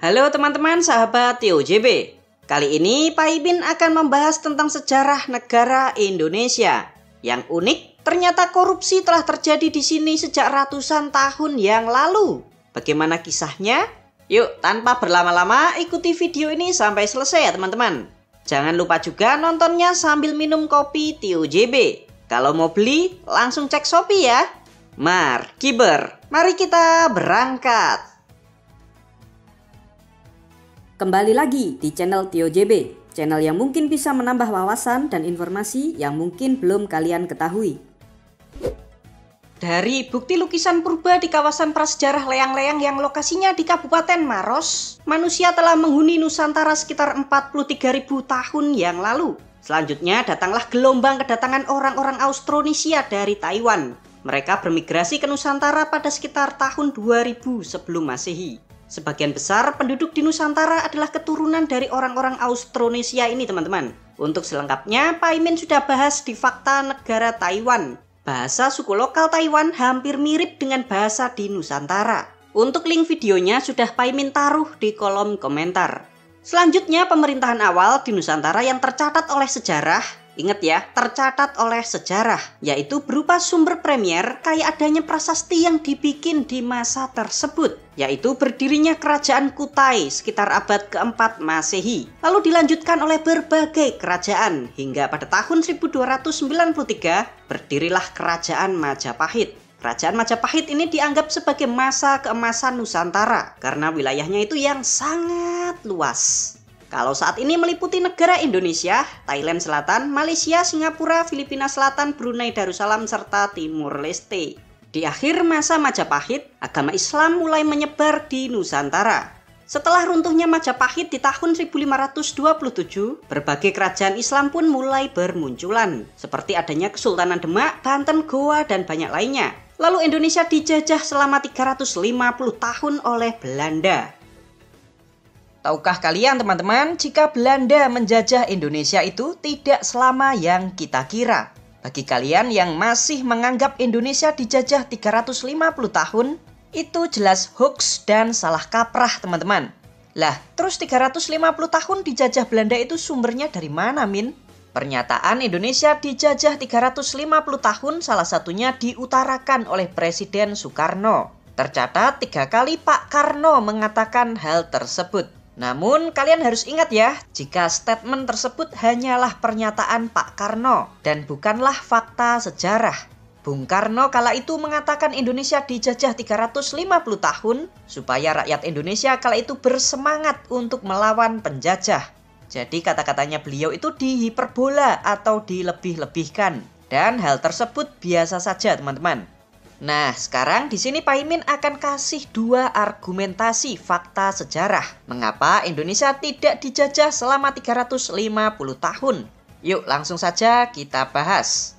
Halo teman-teman sahabat TOJB. Kali ini Pak Imin akan membahas tentang sejarah negara Indonesia. Yang unik, ternyata korupsi telah terjadi di sini sejak ratusan tahun yang lalu. Bagaimana kisahnya? Yuk, tanpa berlama-lama ikuti video ini sampai selesai ya teman-teman. Jangan lupa juga nontonnya sambil minum kopi TOJB. Kalau mau beli, langsung cek Shopee ya. Mari kita berangkat. Kembali lagi di channel TOJB, channel yang mungkin bisa menambah wawasan dan informasi yang mungkin belum kalian ketahui. Dari bukti lukisan purba di kawasan prasejarah Leang-Leang yang lokasinya di Kabupaten Maros, manusia telah menghuni Nusantara sekitar 43.000 tahun yang lalu. Selanjutnya datanglah gelombang kedatangan orang-orang Austronesia dari Taiwan. Mereka bermigrasi ke Nusantara pada sekitar tahun 2000 sebelum Masehi. Sebagian besar penduduk di Nusantara adalah keturunan dari orang-orang Austronesia ini teman-teman. Untuk selengkapnya, Pak Imin sudah bahas di Fakta Negara Taiwan. Bahasa suku lokal Taiwan hampir mirip dengan bahasa di Nusantara. Untuk link videonya sudah Pak Imin taruh di kolom komentar. Selanjutnya pemerintahan awal di Nusantara yang tercatat oleh sejarah. Ingat ya, tercatat oleh sejarah, yaitu berupa sumber premier kayak adanya prasasti yang dibikin di masa tersebut, yaitu berdirinya kerajaan Kutai sekitar abad keempat Masehi, lalu dilanjutkan oleh berbagai kerajaan, hingga pada tahun 1293 berdirilah kerajaan Majapahit. Kerajaan Majapahit ini dianggap sebagai masa keemasan Nusantara, karena wilayahnya itu yang sangat luas. Kalau saat ini meliputi negara Indonesia, Thailand Selatan, Malaysia, Singapura, Filipina Selatan, Brunei Darussalam, serta Timur Leste. Di akhir masa Majapahit, agama Islam mulai menyebar di Nusantara. Setelah runtuhnya Majapahit di tahun 1527, berbagai kerajaan Islam pun mulai bermunculan, seperti adanya Kesultanan Demak, Banten, Goa, dan banyak lainnya. Lalu Indonesia dijajah selama 350 tahun oleh Belanda. Tahukah kalian teman-teman, jika Belanda menjajah Indonesia itu tidak selama yang kita kira. Bagi kalian yang masih menganggap Indonesia dijajah 350 tahun, itu jelas hoax dan salah kaprah teman-teman. Lah, terus 350 tahun dijajah Belanda itu sumbernya dari mana, Min? Pernyataan Indonesia dijajah 350 tahun salah satunya diutarakan oleh Presiden Soekarno. Tercatat 3 kali Pak Karno mengatakan hal tersebut. Namun kalian harus ingat ya, jika statement tersebut hanyalah pernyataan Pak Karno dan bukanlah fakta sejarah. Bung Karno kala itu mengatakan Indonesia dijajah 350 tahun supaya rakyat Indonesia kala itu bersemangat untuk melawan penjajah. Jadi kata-katanya beliau itu dihiperbola atau dilebih-lebihkan. Dan hal tersebut biasa saja teman-teman. Nah, sekarang di sini Pak Imin akan kasih 2 argumentasi fakta sejarah mengapa Indonesia tidak dijajah selama 350 tahun. Yuk, langsung saja kita bahas.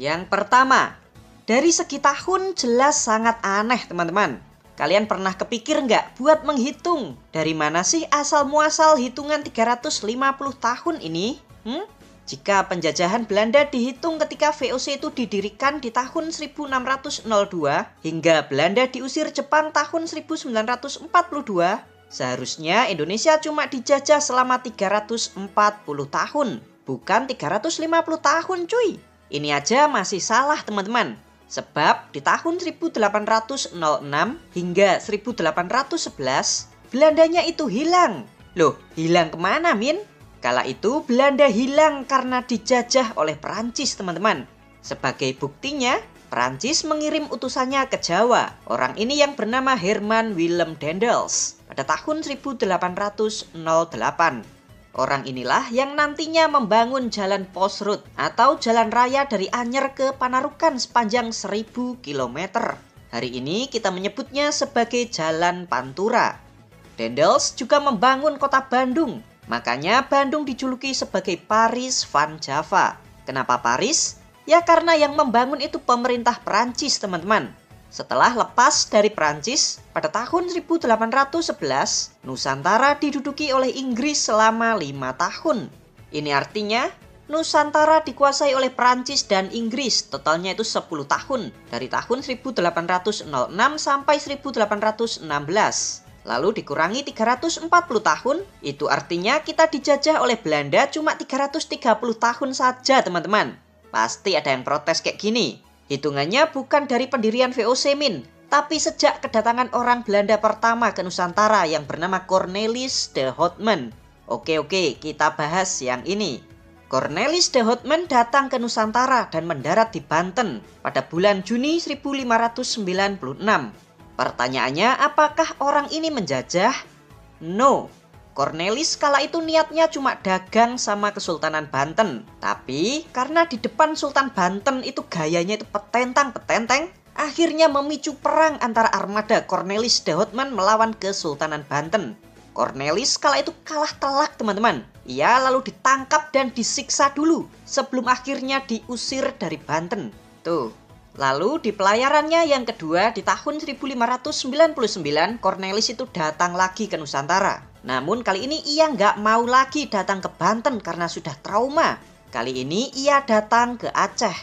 Yang pertama, dari segi tahun jelas sangat aneh teman-teman. Kalian pernah kepikir nggak buat menghitung dari mana sih asal-muasal hitungan 350 tahun ini? Jika penjajahan Belanda dihitung ketika VOC itu didirikan di tahun 1602 hingga Belanda diusir Jepang tahun 1942, seharusnya Indonesia cuma dijajah selama 340 tahun, bukan 350 tahun cuy. Ini aja masih salah teman-teman. Sebab di tahun 1806 hingga 1811 Belandanya itu hilang. Loh, hilang kemana, Min? Kala itu Belanda hilang karena dijajah oleh Perancis teman-teman. Sebagai buktinya, Perancis mengirim utusannya ke Jawa. Orang ini yang bernama Herman Willem Daendels pada tahun 1808. Orang inilah yang nantinya membangun jalan Post Road atau jalan raya dari Anyer ke Panarukan sepanjang 1000 km. Hari ini kita menyebutnya sebagai Jalan Pantura. Daendels juga membangun kota Bandung. Makanya Bandung dijuluki sebagai Paris van Java. Kenapa Paris? Ya karena yang membangun itu pemerintah Perancis teman-teman. Setelah lepas dari Perancis, pada tahun 1811, Nusantara diduduki oleh Inggris selama 5 tahun. Ini artinya Nusantara dikuasai oleh Perancis dan Inggris, totalnya itu 10 tahun, dari tahun 1806 sampai 1816. lalu dikurangi 340 tahun, itu artinya kita dijajah oleh Belanda cuma 330 tahun saja teman-teman. Pasti ada yang protes kayak gini. Hitungannya bukan dari pendirian VOC Min, tapi sejak kedatangan orang Belanda pertama ke Nusantara yang bernama Cornelis de Houtman. Oke, kita bahas yang ini. Cornelis de Houtman datang ke Nusantara dan mendarat di Banten pada bulan Juni 1596. Pertanyaannya, apakah orang ini menjajah? No. Cornelis kala itu niatnya cuma dagang sama Kesultanan Banten. Tapi karena di depan Sultan Banten itu gayanya itu petentang-petenteng, akhirnya memicu perang antara armada Cornelis de Houtman melawan Kesultanan Banten. Cornelis kala itu kalah telak teman-teman. Ia lalu ditangkap dan disiksa dulu sebelum akhirnya diusir dari Banten. Tuh. Lalu di pelayarannya yang kedua di tahun 1599, Cornelis itu datang lagi ke Nusantara. Namun kali ini ia nggak mau lagi datang ke Banten karena sudah trauma. Kali ini ia datang ke Aceh.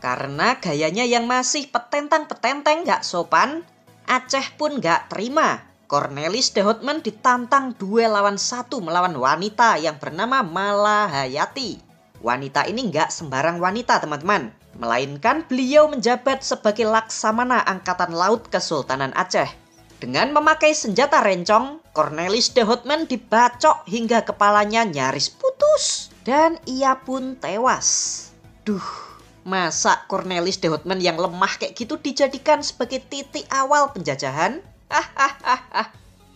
Karena gayanya yang masih petentang-petenteng nggak sopan, Aceh pun nggak terima. Cornelis de Houtman ditantang duel lawan 1 melawan wanita yang bernama Malahayati. Wanita ini nggak sembarang wanita teman-teman, melainkan beliau menjabat sebagai Laksamana Angkatan Laut Kesultanan Aceh. Dengan memakai senjata rencong, Cornelis de Houtman dibacok hingga kepalanya nyaris putus dan ia pun tewas. Masa Cornelis de Houtman yang lemah kayak gitu dijadikan sebagai titik awal penjajahan?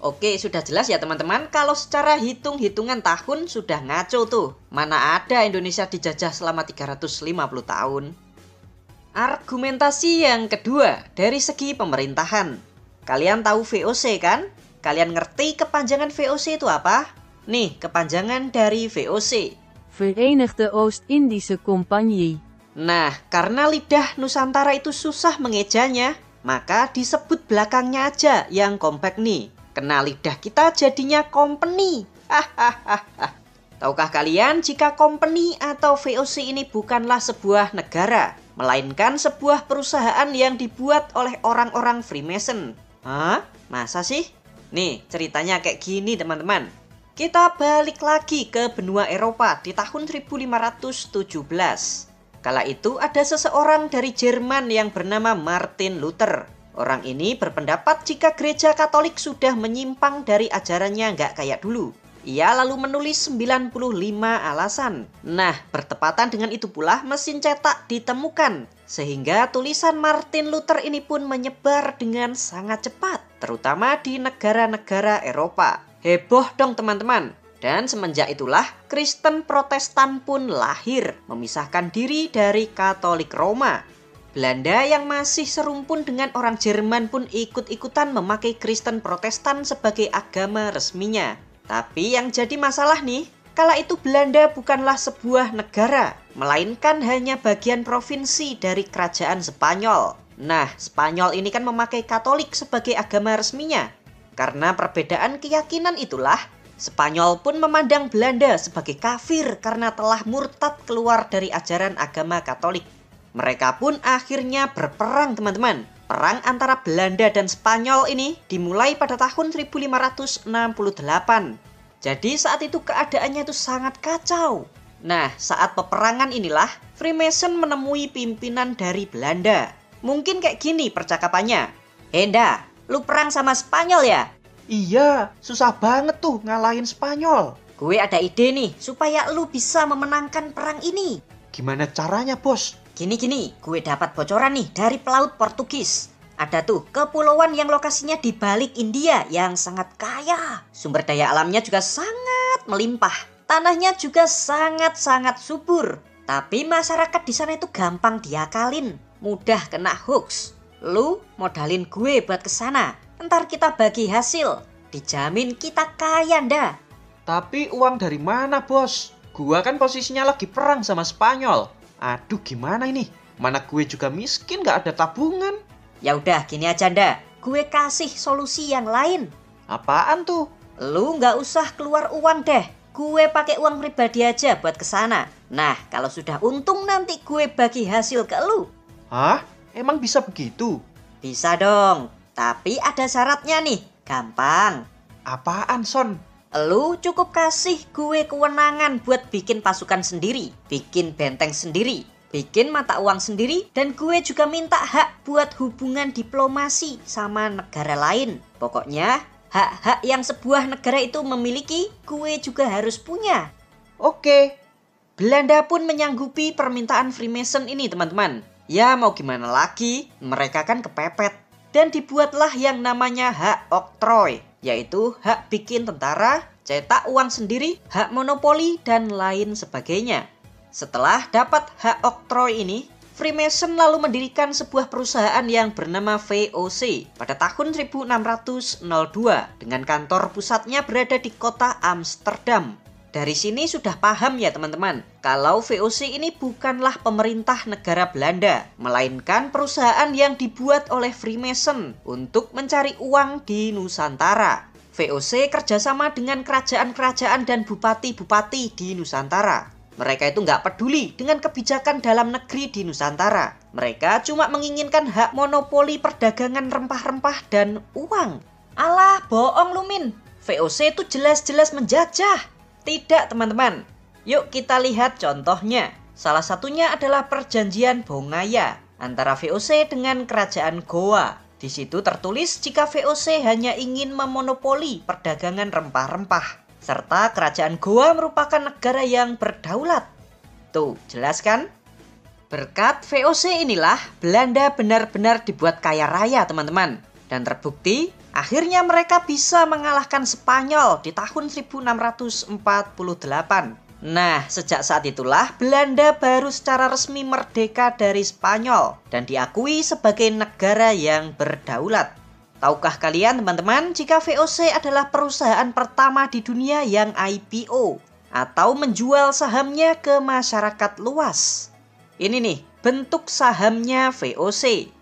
Oke, sudah jelas ya teman-teman, kalau secara hitung-hitungan tahun sudah ngaco tuh. Mana ada Indonesia dijajah selama 350 tahun. Argumentasi yang kedua dari segi pemerintahan. Kalian tahu VOC kan? Kalian ngerti kepanjangan VOC itu apa? Nih, kepanjangan dari VOC. Verenigde Oost-Indische Compagnie. Nah, karena lidah Nusantara itu susah mengejanya, maka disebut belakangnya aja yang kompak nih. Kena lidah kita jadinya company. Tahukah kalian jika company atau VOC ini bukanlah sebuah negara, melainkan sebuah perusahaan yang dibuat oleh orang-orang Freemason? Hah? Masa sih? Nih, ceritanya kayak gini teman-teman. Kita balik lagi ke benua Eropa di tahun 1517. Kala itu ada seseorang dari Jerman yang bernama Martin Luther. Orang ini berpendapat jika gereja Katolik sudah menyimpang dari ajarannya nggak kayak dulu. Ia lalu menulis 95 alasan. Nah, bertepatan dengan itu pula mesin cetak ditemukan. Sehingga tulisan Martin Luther ini pun menyebar dengan sangat cepat. Terutama di negara-negara Eropa. Heboh dong teman-teman. Dan semenjak itulah Kristen Protestan pun lahir, memisahkan diri dari Katolik Roma. Belanda yang masih serumpun dengan orang Jerman pun ikut-ikutan memakai Kristen Protestan sebagai agama resminya. Tapi yang jadi masalah nih, kala itu Belanda bukanlah sebuah negara, melainkan hanya bagian provinsi dari kerajaan Spanyol. Nah, Spanyol ini kan memakai Katolik sebagai agama resminya. Karena perbedaan keyakinan itulah, Spanyol pun memandang Belanda sebagai kafir karena telah murtad keluar dari ajaran agama Katolik. Mereka pun akhirnya berperang teman-teman. Perang antara Belanda dan Spanyol ini dimulai pada tahun 1568. Jadi saat itu keadaannya itu sangat kacau. Nah, saat peperangan inilah Freemason menemui pimpinan dari Belanda. Mungkin kayak gini percakapannya. Henda, lu perang sama Spanyol ya? Iya, susah banget tuh ngalahin Spanyol. Gue ada ide nih, supaya lu bisa memenangkan perang ini. Gimana caranya, bos? Gini, gue dapat bocoran nih dari pelaut Portugis. Ada tuh kepulauan yang lokasinya di balik India yang sangat kaya. Sumber daya alamnya juga sangat melimpah. Tanahnya juga sangat-sangat subur. Tapi masyarakat di sana itu gampang diakalin, mudah kena hoax. Lu modalin gue buat kesana. Ntar kita bagi hasil. Dijamin kita kaya ndak. Tapi uang dari mana, bos? Gua kan posisinya lagi perang sama Spanyol. Aduh, gimana ini? Mana gue juga miskin, gak ada tabungan. Ya udah gini aja ndak. Gue kasih solusi yang lain. Apaan tuh? Lu nggak usah keluar uang deh. Gue pakai uang pribadi aja buat kesana. Nah, kalau sudah untung nanti gue bagi hasil ke lu. Hah? Emang bisa begitu? Bisa dong. Tapi ada syaratnya nih. Gampang. Apaan, Son? Lu cukup kasih gue kewenangan buat bikin pasukan sendiri, bikin benteng sendiri, bikin mata uang sendiri, dan gue juga minta hak buat hubungan diplomasi sama negara lain. Pokoknya, hak-hak yang sebuah negara itu memiliki, gue juga harus punya. Oke. Belanda pun menyanggupi permintaan Freemason ini, teman-teman. Ya mau gimana lagi, mereka kan kepepet. Dan dibuatlah yang namanya hak oktroy, yaitu hak bikin tentara, cetak uang sendiri, hak monopoli, dan lain sebagainya. Setelah dapat hak oktroy ini, Freemason lalu mendirikan sebuah perusahaan yang bernama VOC pada tahun 1602 dengan kantor pusatnya berada di kota Amsterdam. Dari sini sudah paham ya teman-teman, kalau VOC ini bukanlah pemerintah negara Belanda, melainkan perusahaan yang dibuat oleh Freemason untuk mencari uang di Nusantara. VOC kerjasama dengan kerajaan-kerajaan dan bupati-bupati di Nusantara. Mereka itu nggak peduli dengan kebijakan dalam negeri di Nusantara. Mereka cuma menginginkan hak monopoli perdagangan rempah-rempah dan uang. Alah, bohong lu Min. VOC itu jelas-jelas menjajah. Tidak teman-teman, yuk kita lihat contohnya. Salah satunya adalah perjanjian Bongaya antara VOC dengan kerajaan Goa. Di situ tertulis jika VOC hanya ingin memonopoli perdagangan rempah-rempah, serta kerajaan Goa merupakan negara yang berdaulat. Tuh, jelas kan? Berkat VOC inilah Belanda benar-benar dibuat kaya raya teman-teman. Dan terbukti akhirnya mereka bisa mengalahkan Spanyol di tahun 1648. Nah, sejak saat itulah Belanda baru secara resmi merdeka dari Spanyol dan diakui sebagai negara yang berdaulat. Tahukah kalian teman-teman jika VOC adalah perusahaan pertama di dunia yang IPO atau menjual sahamnya ke masyarakat luas? Ini nih, bentuk sahamnya VOC.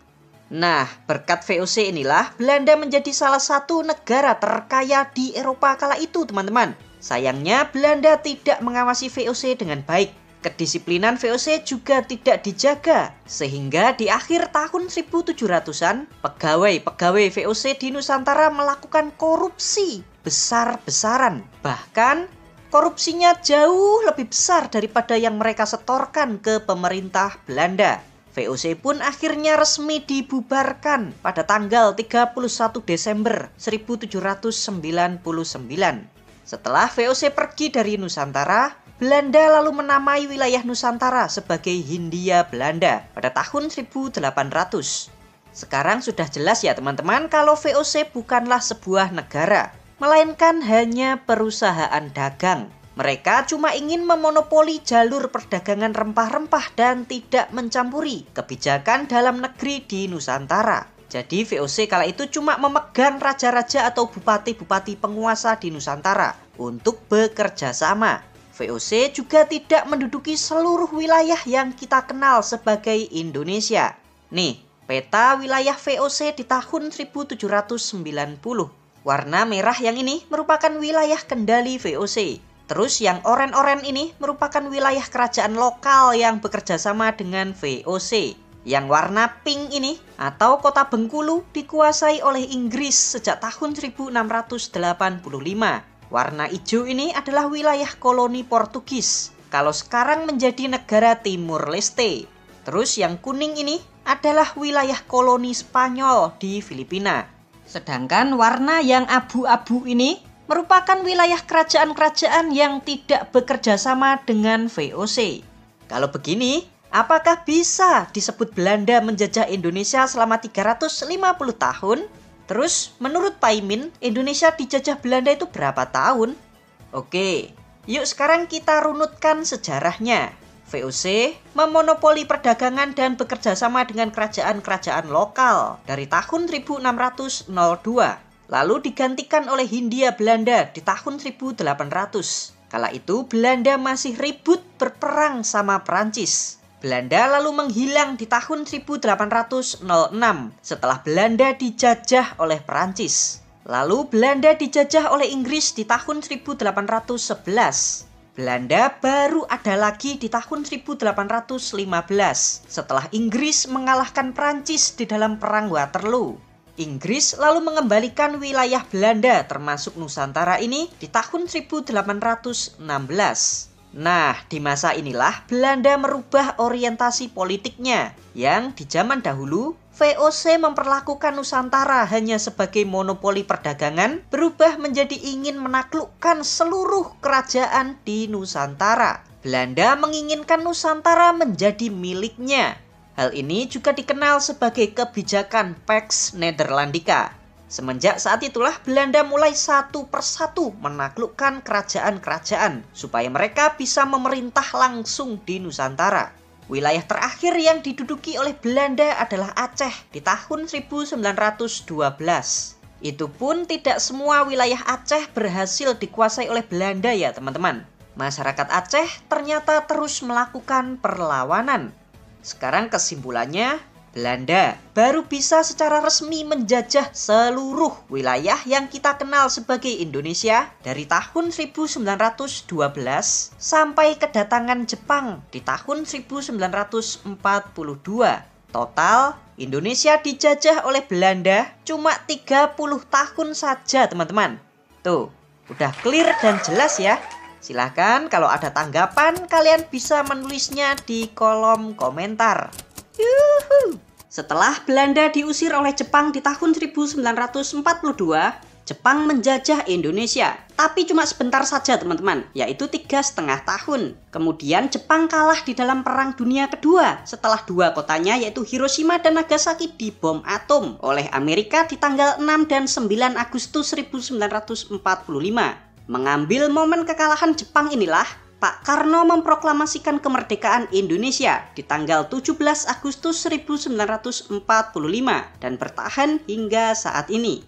Nah, berkat VOC inilah Belanda menjadi salah satu negara terkaya di Eropa kala itu, teman-teman. Sayangnya Belanda tidak mengawasi VOC dengan baik. Kedisiplinan VOC juga tidak dijaga, sehingga di akhir tahun 1700-an, pegawai-pegawai VOC di Nusantara melakukan korupsi besar-besaran. Bahkan, korupsinya jauh lebih besar daripada yang mereka setorkan ke pemerintah Belanda. VOC pun akhirnya resmi dibubarkan pada tanggal 31 Desember 1799. Setelah VOC pergi dari Nusantara, Belanda lalu menamai wilayah Nusantara sebagai Hindia Belanda pada tahun 1800. Sekarang sudah jelas ya teman-teman kalau VOC bukanlah sebuah negara, melainkan hanya perusahaan dagang. Mereka cuma ingin memonopoli jalur perdagangan rempah-rempah dan tidak mencampuri kebijakan dalam negeri di Nusantara. Jadi VOC kala itu cuma memegang raja-raja atau bupati-bupati penguasa di Nusantara untuk bekerja sama. VOC juga tidak menduduki seluruh wilayah yang kita kenal sebagai Indonesia. Nih, peta wilayah VOC di tahun 1790. Warna merah yang ini merupakan wilayah kendali VOC. Terus yang oranye-oranye ini merupakan wilayah kerajaan lokal yang bekerja sama dengan VOC. Yang warna pink ini atau kota Bengkulu dikuasai oleh Inggris sejak tahun 1685. Warna hijau ini adalah wilayah koloni Portugis. Kalau sekarang menjadi negara Timur Leste. Terus yang kuning ini adalah wilayah koloni Spanyol di Filipina. Sedangkan warna yang abu-abu ini merupakan wilayah kerajaan-kerajaan yang tidak bekerja sama dengan VOC. Kalau begini, apakah bisa disebut Belanda menjajah Indonesia selama 350 tahun? Terus, menurut Paimin, Indonesia dijajah Belanda itu berapa tahun? Oke, yuk sekarang kita runutkan sejarahnya. VOC memonopoli perdagangan dan bekerja sama dengan kerajaan-kerajaan lokal dari tahun 1602. Lalu digantikan oleh Hindia Belanda di tahun 1800. Kala itu Belanda masih ribut berperang sama Prancis. Belanda lalu menghilang di tahun 1806 setelah Belanda dijajah oleh Prancis. Lalu Belanda dijajah oleh Inggris di tahun 1811. Belanda baru ada lagi di tahun 1815 setelah Inggris mengalahkan Prancis di dalam perang Waterloo. Inggris lalu mengembalikan wilayah Belanda termasuk Nusantara ini di tahun 1816. Nah, di masa inilah Belanda merubah orientasi politiknya yang di zaman dahulu VOC memperlakukan Nusantara hanya sebagai monopoli perdagangan berubah menjadi ingin menaklukkan seluruh kerajaan di Nusantara. Belanda menginginkan Nusantara menjadi miliknya. Hal ini juga dikenal sebagai kebijakan Pax Nederlandica. Semenjak saat itulah Belanda mulai satu persatu menaklukkan kerajaan-kerajaan supaya mereka bisa memerintah langsung di Nusantara. Wilayah terakhir yang diduduki oleh Belanda adalah Aceh di tahun 1912. Itu pun tidak semua wilayah Aceh berhasil dikuasai oleh Belanda ya teman-teman. Masyarakat Aceh ternyata terus melakukan perlawanan. Sekarang kesimpulannya, Belanda baru bisa secara resmi menjajah seluruh wilayah yang kita kenal sebagai Indonesia dari tahun 1912 sampai kedatangan Jepang di tahun 1942. Total, Indonesia dijajah oleh Belanda cuma 30 tahun saja teman-teman. Tuh, udah clear dan jelas ya. Silahkan kalau ada tanggapan kalian bisa menulisnya di kolom komentar. Yuhu. Setelah Belanda diusir oleh Jepang di tahun 1942, Jepang menjajah Indonesia. Tapi cuma sebentar saja teman-teman, yaitu 3,5 tahun. Kemudian Jepang kalah di dalam Perang Dunia Kedua setelah dua kotanya yaitu Hiroshima dan Nagasaki dibom atom oleh Amerika di tanggal 6 dan 9 Agustus 1945. Mengambil momen kekalahan Jepang inilah, Pak Karno memproklamasikan kemerdekaan Indonesia di tanggal 17 Agustus 1945 dan bertahan hingga saat ini.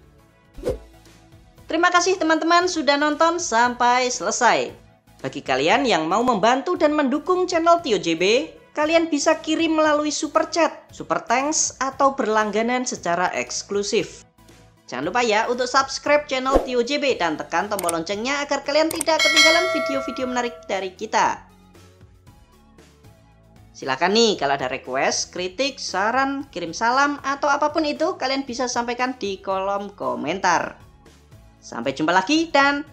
Terima kasih teman-teman sudah nonton sampai selesai. Bagi kalian yang mau membantu dan mendukung channel Tio JB, kalian bisa kirim melalui Super Chat, Super Thanks, atau berlangganan secara eksklusif. Jangan lupa ya untuk subscribe channel Tio JB dan tekan tombol loncengnya agar kalian tidak ketinggalan video-video menarik dari kita. Silakan nih kalau ada request, kritik, saran, kirim salam, atau apapun itu kalian bisa sampaikan di kolom komentar. Sampai jumpa lagi dan